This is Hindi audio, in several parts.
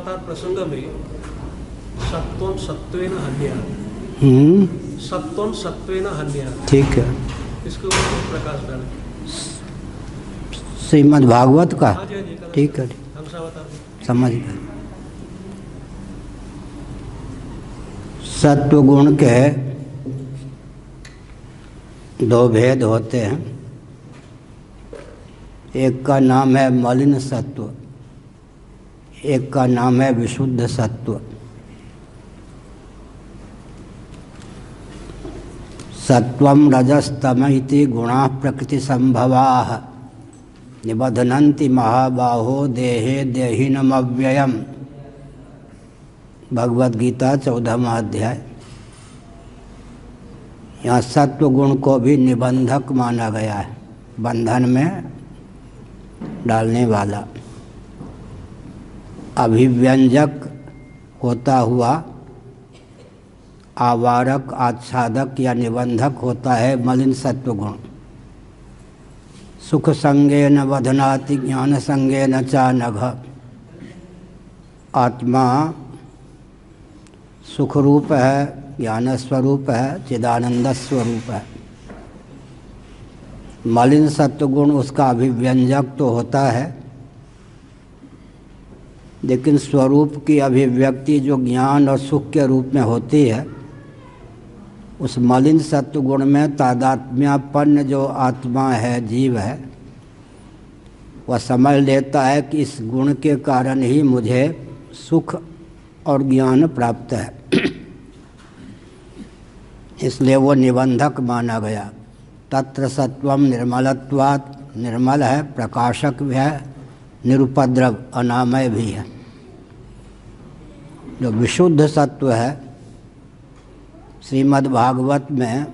दशावतार प्रसंग में सत्वं सत्वेन हन्या, सत्वं सत्वेन हन्या, ठीक है। इसके ऊपर प्रकाश डालें। श्रीमद् भागवत का, हाँ जी, ठीक है, दशावतार समझ गए। सत्व गुण के दो भेद होते हैं। एक का नाम है मलिन सत्व, एक का नाम है विशुद्ध सत्व। सत्वं रजस्तम इति गुणाः प्रकृति संभवाः निबध्नन्ति महाबाहो देहे देहिनमव्ययम्। भगवद गीता 14वां अध्याय। यहाँ सत्व गुण को भी निबंधक माना गया है, बंधन में डालने वाला। अभिव्यंजक होता हुआ आवारक, आच्छादक या निबंधक होता है मलिन सत्व गुण। सुख संगेन बध्नाति ज्ञान संगेन च नघ। आत्मा सुख रूप है, ज्ञान स्वरूप है, चिदानंद स्वरूप है। मलिन सत्वगुण उसका अभिव्यंजक तो होता है, लेकिन स्वरूप की अभिव्यक्ति जो ज्ञान और सुख के रूप में होती है, उस मलिन सत्वगुण में तादात्म्यापन्न जो आत्मा है, जीव है, वह समझ लेता है कि इस गुण के कारण ही मुझे सुख और ज्ञान प्राप्त है। इसलिए वो निबंधक माना गया। तत्र सत्वम निर्मलत्वात्, निर्मल है, प्रकाशक भी है, निरुपद्रव, अनामय भी है। जो विशुद्ध सत्व है, श्रीमद् भागवत में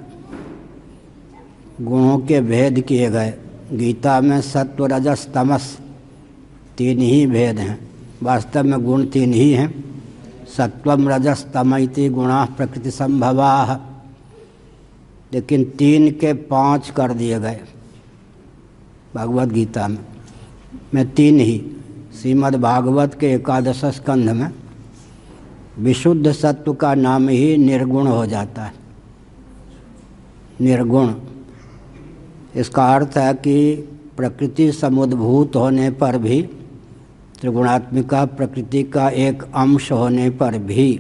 गुणों के भेद किए गए। गीता में सत्व रजस तमस 3 ही भेद हैं। वास्तव में गुण 3 ही हैं। सत्वम रजस तम इति गुणाः प्रकृति संभवाः, लेकिन 3 के 5 कर दिए गए भगवद गीता में 3 ही। श्रीमद् भागवत के 11 स्कंध में विशुद्ध सत्व का नाम ही निर्गुण हो जाता है। निर्गुण, इसका अर्थ है कि प्रकृति समुद्भूत होने पर भी, त्रिगुणात्मिका प्रकृति का एक अंश होने पर भी,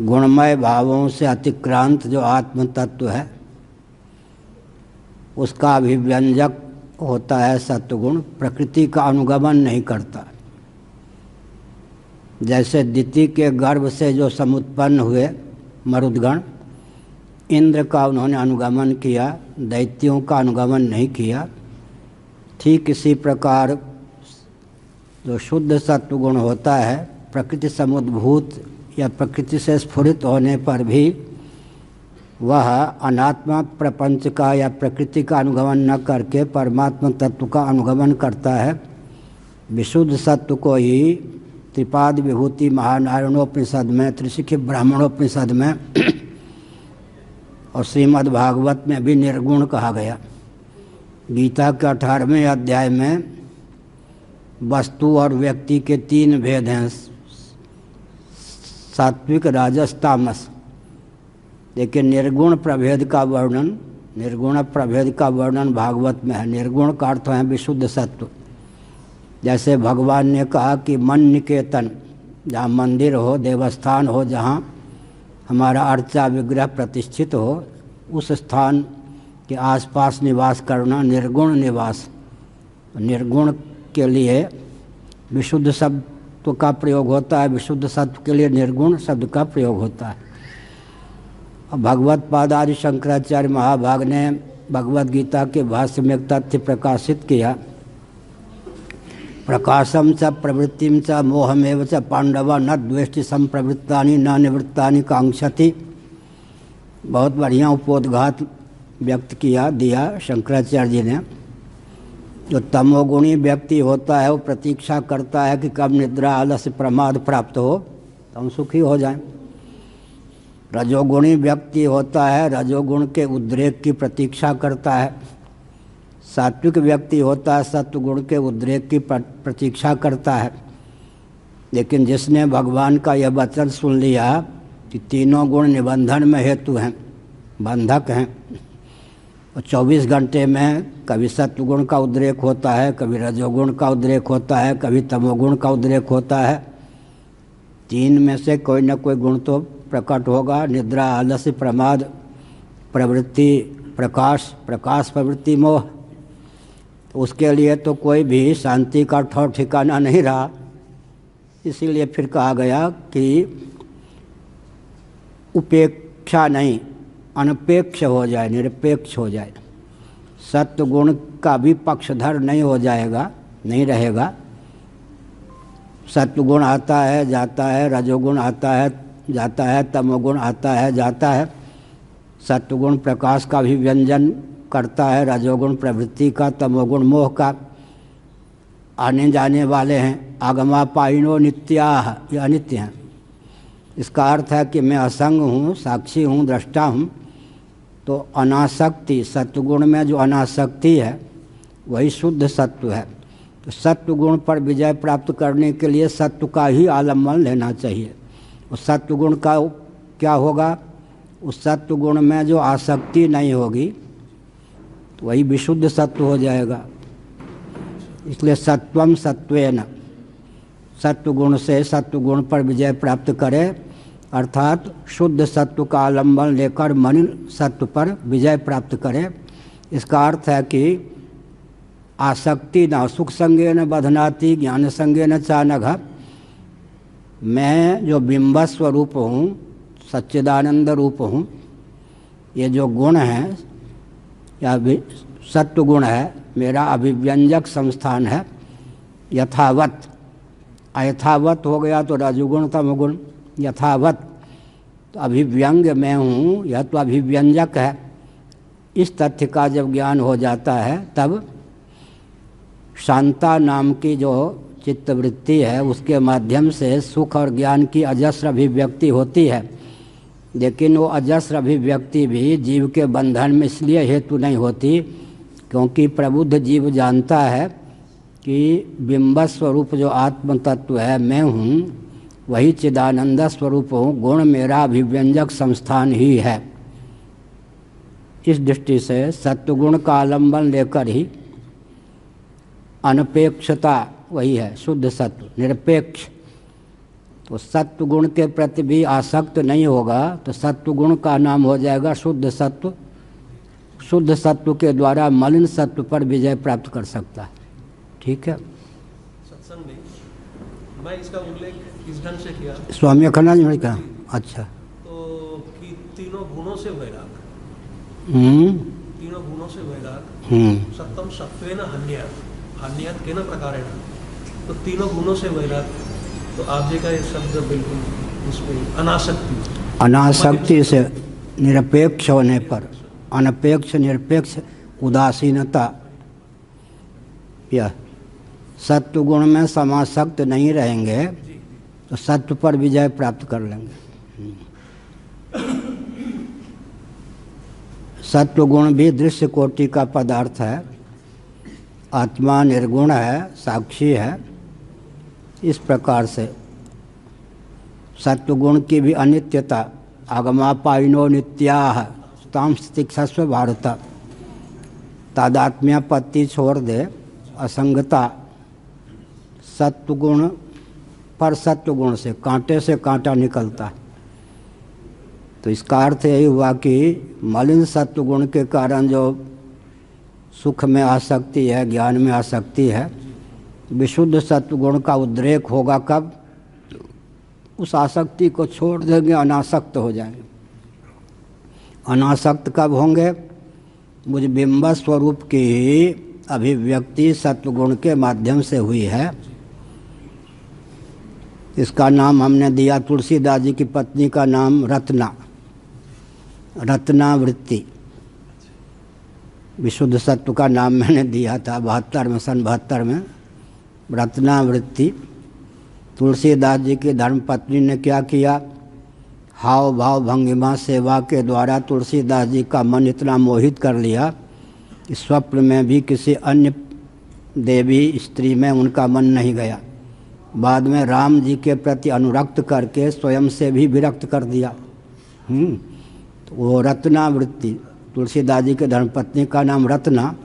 गुणमय भावों से अतिक्रांत जो आत्म तत्व है, उसका अभिव्यंजक होता है सत्वगुण। प्रकृति का अनुगमन नहीं करता। जैसे दिति के गर्भ से जो समुत्पन्न हुए मरुदगण, इंद्र का उन्होंने अनुगमन किया, दैत्यों का अनुगमन नहीं किया। ठीक इसी प्रकार जो शुद्ध सत्वगुण होता है, प्रकृति समुद्भूत या प्रकृति से स्फुरित होने पर भी वह अनात्मा प्रपंच का या प्रकृति का अनुगमन न करके परमात्मा तत्व का अनुगमन करता है। विशुद्ध सत्व को ही त्रिपाद विभूति महानारायणोपनिषद में, त्रिशिखी ब्राह्मणोपनिषद में और श्रीमद् भागवत में भी निर्गुण कहा गया। गीता के 18वें अध्याय में वस्तु और व्यक्ति के 3 भेद हैं, सात्विक, राजस, तामस। लेकिन निर्गुण प्रभेद का वर्णन भागवत में है। निर्गुण का अर्थ है विशुद्ध सत्व। जैसे भगवान ने कहा कि मन निकेतन, जहाँ मंदिर हो, देवस्थान हो, जहाँ हमारा अर्चा विग्रह प्रतिष्ठित हो, उस स्थान के आसपास निवास करना निर्गुण निवास। निर्गुण के लिए विशुद्ध शब्द का प्रयोग होता है, विशुद्ध सत्व के लिए निर्गुण शब्द का प्रयोग होता है। और भगवत पाद आदि शंकराचार्य महाभाग ने भगवद गीता के भाष्य में एक तथ्य प्रकाशित किया। प्रकाशम च प्रवृत्तिम च मोहमेव च पांडव न द्वेष्टि संप्रवृत्तानि न निवृत्तानि कांक्षति। बहुत बढ़िया उपोद्घात व्यक्त दिया शंकराचार्य जी ने। जो तमोगुणी व्यक्ति होता है वो प्रतीक्षा करता है कि कब निद्रा, आलस्य, प्रमाद प्राप्त हो तो हम सुखी हो जाएं। रजोगुणी व्यक्ति होता है, रजोगुण के उद्रेक की प्रतीक्षा करता है। सात्विक व्यक्ति होता है, सत्वगुण के उद्रेक की प्रतीक्षा करता है। लेकिन जिसने भगवान का यह वचन सुन लिया कि तीनों गुण निबंधन में हेतु हैं, बंधक हैं, और 24 घंटे में कभी सत्वगुण का उद्रेक होता है, कभी रजोगुण का उद्रेक होता है, कभी तमोगुण का उद्रेक होता है। तीन में से कोई न कोई गुण तो प्रकट होगा। निद्रा, आलस्य, प्रमाद, प्रवृत्ति, प्रकाश, प्रकाश प्रवृत्ति, मोह। उसके लिए तो कोई भी शांति का ठौर ठिकाना नहीं रहा। इसीलिए फिर कहा गया कि उपेक्षा नहीं, अनपेक्ष हो जाए, निरपेक्ष हो जाए। सत्व गुण का भी पक्षधर नहीं हो जाएगा, नहीं रहेगा। सत्वगुण आता है जाता है, रजोगुण आता है जाता है, तमोगुण आता है जाता है। सत्वगुण प्रकाश का भी व्यंजन करता है, रजोगुण प्रवृत्ति का, तमोगुण मोह का। आने जाने वाले हैं। आगमापायिनो नित्याः, ये अनित्य हैं। इसका अर्थ है कि मैं असंग हूँ, साक्षी हूँ, दृष्टा हूँ। तो अनासक्ति, सत्वगुण में जो अनासक्ति है वही शुद्ध सत्व है। तो सत्वगुण पर विजय प्राप्त करने के लिए सत्व का ही आलम्बन लेना चाहिए। और सत्वगुण का क्या होगा? उस सत्वगुण में जो आसक्ति नहीं होगी तो वही विशुद्ध सत्व हो जाएगा। इसलिए सत्वम सत्वेन, सत्वगुण से सत्वगुण पर विजय प्राप्त करे, अर्थात शुद्ध सत्व का आलम्बन लेकर मलिन सत्व पर विजय प्राप्त करे। इसका अर्थ है कि आसक्ति न, सुख संगेन बधनाति ज्ञान संगेन चानघ। मैं जो बिंब स्वरूप हूँ, सच्चिदानंद रूप हूँ, ये जो गुण है या सत्व गुण है, मेरा अभिव्यंजक संस्थान है। यथावत, अयथावत हो गया तो रजोगुण तमोगुण। यथावत तो अभिव्यंग मैं हूँ, यह तो अभिव्यंजक है। इस तथ्य का जब ज्ञान हो जाता है तब शांता नाम की जो चित्तवृत्ति है उसके माध्यम से सुख और ज्ञान की अजस्र अभिव्यक्ति होती है। लेकिन वो अजस्र अभिव्यक्ति भी जीव के बंधन में इसलिए हेतु नहीं होती क्योंकि प्रबुद्ध जीव जानता है कि बिंब स्वरूप जो आत्म तत्व है, मैं हूँ, वही चिदानंद स्वरूप हूँ। गुण मेरा अभिव्यंजक संस्थान ही है। इस दृष्टि से सत्वगुण का आलंबन लेकर ही अनपेक्षता वही है शुद्ध सत्व, निरपेक्ष। तो सत्वगुण के प्रति भी आसक्त नहीं होगा तो सत्वगुण का नाम हो जाएगा शुद्ध सत्व। शुद्ध सत्व के द्वारा मलिन सत्व पर विजय प्राप्त कर सकता है। ठीक है। सत्संग में मैं इसका उल्लेख इस ढंग से किया, स्वामी अखंडानंद जी ने कहा। अच्छा, तो कि तीनों गुणों से वैराग, तीनों गुणों से वैराग, सत्तम सत्वेन हन्यात्, हन्यात् केन प्रकारेण, तो तीनों गुणों से वैराग। तो आप जी का ये शब्द बिल्कुल उसमें अनासक्ति, अनासक्ति से निरपेक्ष होने पर, अनपेक्ष निरपेक्ष उदासीनता, यह सत्व गुण में समासक्त नहीं रहेंगे तो सत्व पर विजय प्राप्त कर लेंगे। सत्व गुण भी दृश्य कोटि का पदार्थ है। आत्मा निर्गुण है, साक्षी है। इस प्रकार से सत्वगुण की भी अनित्यता, आगमापायिनो नित्याः तां तितिक्षस्व भारत, तादात्म्यापत्ति छोड़ दे, असंगता। सत्वगुण पर सत्वगुण से कांटे से कांटा निकलता है। तो इसका अर्थ यही हुआ कि मलिन सत्वगुण के कारण जो सुख में आसक्ति है, ज्ञान में आसक्ति है, विशुद्ध सत्वगुण का उद्रेक होगा कब? उस आसक्ति को छोड़ देंगे, अनासक्त हो जाएंगे। अनासक्त कब होंगे? मुझ बिंब स्वरूप की अभिव्यक्ति सत्वगुण के माध्यम से हुई है। इसका नाम हमने दिया, तुलसीदास जी की पत्नी का नाम रत्ना, रत्नावृत्ति। विशुद्ध सत्व का नाम मैंने दिया था 72 में, सन 72 में, रत्नावृत्ति। तुलसीदास जी की धर्मपत्नी ने क्या किया? हाव भाव भंगिमा सेवा के द्वारा तुलसीदास जी का मन इतना मोहित कर लिया कि स्वप्न में भी किसी अन्य देवी स्त्री में उनका मन नहीं गया। बाद में राम जी के प्रति अनुरक्त करके स्वयं से भी विरक्त कर दिया। तो वो रत्नावृत्ति, तुलसीदास जी के धर्मपत्नी का नाम रत्ना,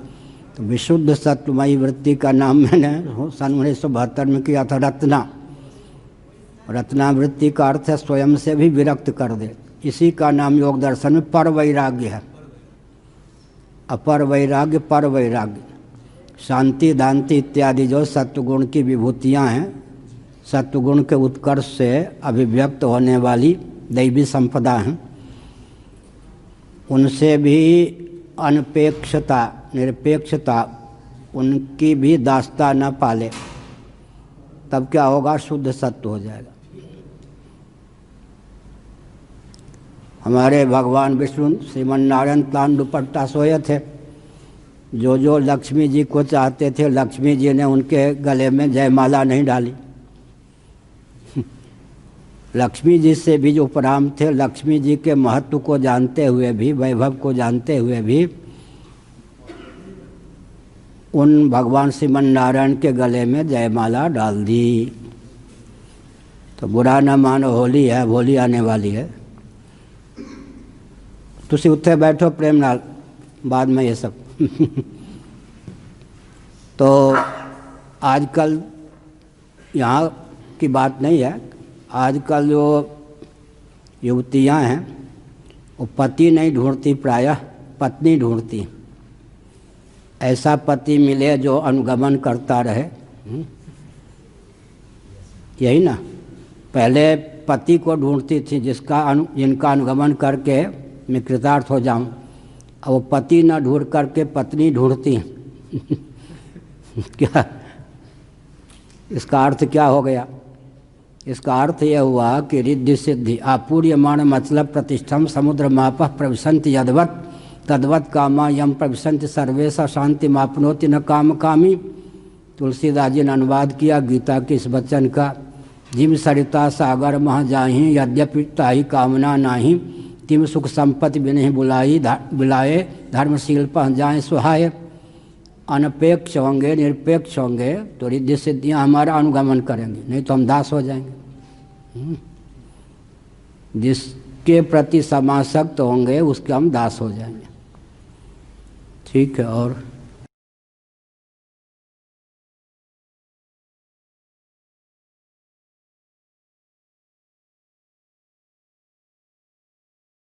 तो विशुद्ध सत्वमयी वृत्ति का नाम मैंने सन 1972 में किया था रत्ना। रत्नावृत्ति का अर्थ है स्वयं से भी विरक्त कर दे। इसी का नाम योग दर्शन में पर वैराग्य है। अपर वैराग्य, पर वैराग्य, शांति दांति इत्यादि जो सत्वगुण की विभूतियां हैं, सत्वगुण के उत्कर्ष से अभिव्यक्त होने वाली दैवी संपदा हैं, उनसे भी अनपेक्षता, निरपेक्षता, उनकी भी दास्ता न पाले, तब क्या होगा? शुद्ध सत्व हो जाएगा। हमारे भगवान विष्णु श्रीमन नारायण तान दुपट्टा सोए थे। जो जो लक्ष्मी जी को चाहते थे, लक्ष्मी जी ने उनके गले में जयमाला नहीं डाली। लक्ष्मी जी से भी जो उपराम थे, लक्ष्मी जी के महत्व को जानते हुए भी, वैभव को जानते हुए भी, उन भगवान श्रीमन नारायण के गले में जयमाला डाल दी। तो बुरा न मानो, होली है, होली आने वाली है। तुसी उत्थे बैठो प्रेम नाल, बाद में ये सब। तो आजकल यहाँ की बात नहीं है, आजकल जो युवतियाँ हैं वो पति नहीं ढूंढती, प्रायः पत्नी ढूंढती। ऐसा पति मिले जो अनुगमन करता रहे। यही ना, पहले पति को ढूंढती थी जिनका अनुगमन करके मैं कृतार्थ हो जाऊं। अब वो पति न ढूंढ करके पत्नी ढूंढती हैं। क्या इसका अर्थ क्या हो गया? इसका अर्थ यह हुआ कि रिद्धि सिद्धि आपूर्यमाण मतलब प्रतिष्ठम समुद्र माप प्रविशंति यदवत तद्वत कामा यम प्रविशंति सर्वेशा शांति मापनोति न काम कामी। तुलसीदास जी ने अनुवाद किया गीता के इस वचन का। जिम सरिता सागर मह जाहि यद्यपि ताहि कामना नाही, तिम सुख संपत्ति बिनहि बुलाए धर्मशील पह जाए सुहाय। अनपेक्ष होंगे, निरपेक्ष होंगे तो रिद्धि सिद्धियाँ हमारा अनुगमन करेंगे, नहीं तो हम दास हो जाएंगे। जिसके प्रति समासक्त होंगे उसके हम दास हो जाएंगे। ठीक है। और